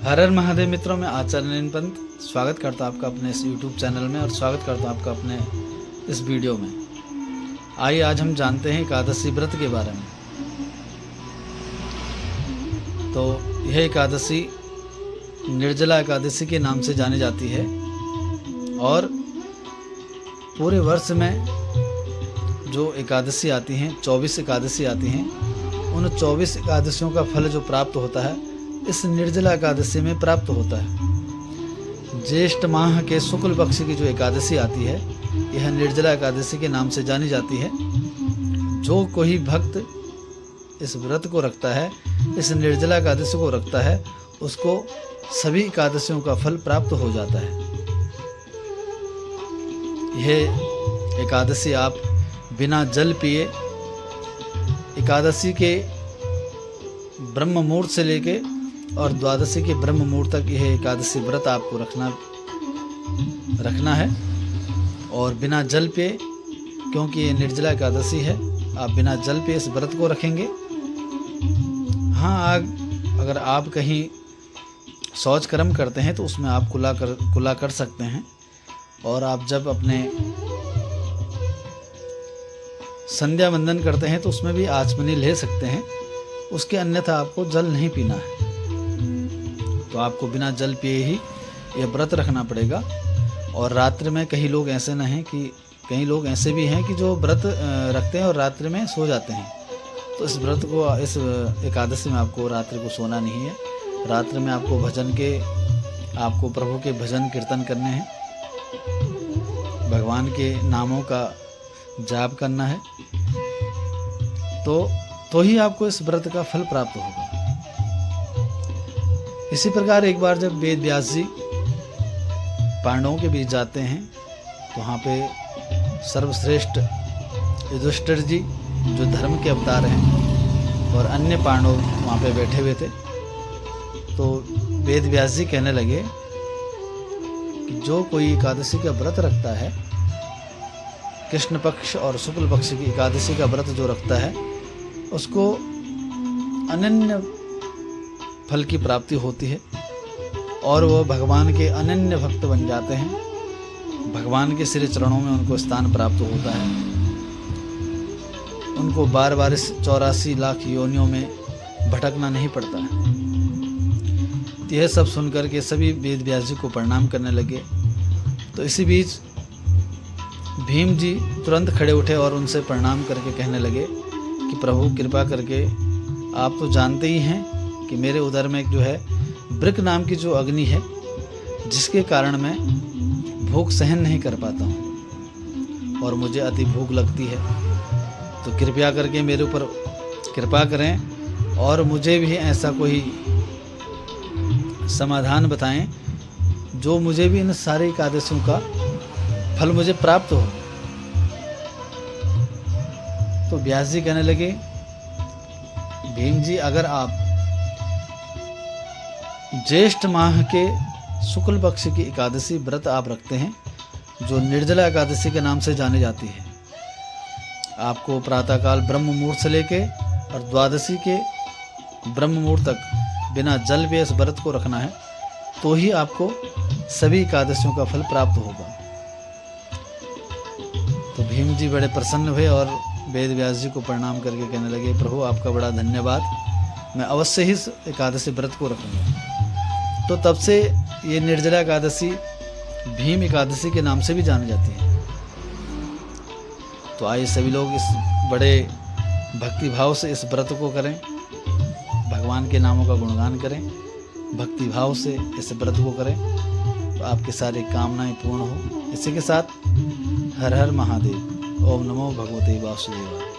हर हर महादेव मित्रों, में आचार्य नलिन पंत स्वागत करता हूँ आपका अपने इस YouTube चैनल में और स्वागत करता हूँ आपका अपने इस वीडियो में। आइए आज हम जानते हैं एकादशी व्रत के बारे में। तो यह एकादशी निर्जला एकादशी के नाम से जानी जाती है और पूरे वर्ष में जो एकादशी आती हैं, 24 एकादशी आती हैं, उन 24 एकादशियों का फल जो प्राप्त होता है इस निर्जला एकादशी में प्राप्त होता है। ज्येष्ठ माह के शुक्ल पक्ष की जो एकादशी आती है यह निर्जला एकादशी के नाम से जानी जाती है। जो कोई भक्त इस व्रत को रखता है, इस निर्जला एकादशी को रखता है, उसको सभी एकादशियों का फल प्राप्त हो जाता है। यह एकादशी आप बिना जल पिए एकादशी के ब्रह्म मुहूर्त से लेके और द्वादशी के ब्रह्म मुहूर्त तक यह एकादशी व्रत आपको रखना है और बिना जल पे, क्योंकि ये निर्जला एकादशी है, आप बिना जल पे इस व्रत को रखेंगे। हाँ, अगर आप कहीं शौच कर्म करते हैं तो उसमें आप कुला कर सकते हैं और आप जब अपने संध्या वंदन करते हैं तो उसमें भी आचमनी ले सकते हैं, उसके अन्यथा आपको जल नहीं पीना है। तो आपको बिना जल पिए ही यह व्रत रखना पड़ेगा। और रात्रि में कई लोग ऐसे न हैं कि कई लोग ऐसे भी हैं कि जो व्रत रखते हैं और रात्रि में सो जाते हैं। तो इस व्रत को, इस एकादशी में आपको रात्रि को सोना नहीं है। रात्रि में आपको प्रभु के भजन कीर्तन करने हैं, भगवान के नामों का जाप करना है, तो ही आपको इस व्रत का फल प्राप्त होगा। इसी प्रकार एक बार जब वेद व्यास जी पांडवों के बीच जाते हैं तो वहाँ पे सर्वश्रेष्ठ युधिष्ठिर जी जो धर्म के अवतार हैं और अन्य पांडव वहाँ पे बैठे हुए थे। तो वेद व्यास जी कहने लगे कि जो कोई एकादशी का व्रत रखता है, कृष्ण पक्ष और शुक्ल पक्ष की एकादशी का व्रत जो रखता है, उसको अनन्य फल की प्राप्ति होती है और वो भगवान के अनन्य भक्त बन जाते हैं। भगवान के श्री चरणों में उनको स्थान प्राप्त होता है। उनको बार बार इस 84 लाख योनियों में भटकना नहीं पड़ता है। यह सब सुनकर के सभी वेद व्यास जी को प्रणाम करने लगे। तो इसी बीच भीम जी तुरंत खड़े उठे और उनसे प्रणाम करके कहने लगे कि प्रभु कृपा करके, आप तो जानते ही हैं कि मेरे उदर में जो है वृक नाम की जो अग्नि है, जिसके कारण मैं भूख सहन नहीं कर पाता हूँ और मुझे अति भूख लगती है। तो कृपया करके मेरे ऊपर कृपा करें और मुझे भी ऐसा कोई समाधान बताएं जो मुझे भी इन सारे एकादशियों का फल मुझे प्राप्त हो। तो व्यास जी कहने लगे, भीम जी, अगर आप ज्येष्ठ माह के शुक्ल पक्ष की एकादशी व्रत आप रखते हैं जो निर्जला एकादशी के नाम से जानी जाती है, आपको प्रातःकाल ब्रह्म मुहूर्त से लेके और द्वादशी के ब्रह्म मुहूर्त तक बिना जल पे इस व्रत को रखना है, तो ही आपको सभी एकादशियों का फल प्राप्त होगा। तो भीम जी बड़े प्रसन्न हुए और वेद व्यास जी को प्रणाम करके कहने लगे, प्रभु आपका बड़ा धन्यवाद, मैं अवश्य ही इस एकादशी व्रत को रखूँगा। तो तब से ये निर्जला एकादशी भीम एकादशी के नाम से भी जानी जाती है। तो आइए सभी लोग इस बड़े भक्ति भाव से इस व्रत को करें, भगवान के नामों का गुणगान करें, भक्ति भाव से इस व्रत को करें, तो आपकी सारी कामनाएं पूर्ण हो। इसी के साथ हर हर महादेव। ओम नमो भगवते वासुदेवाय।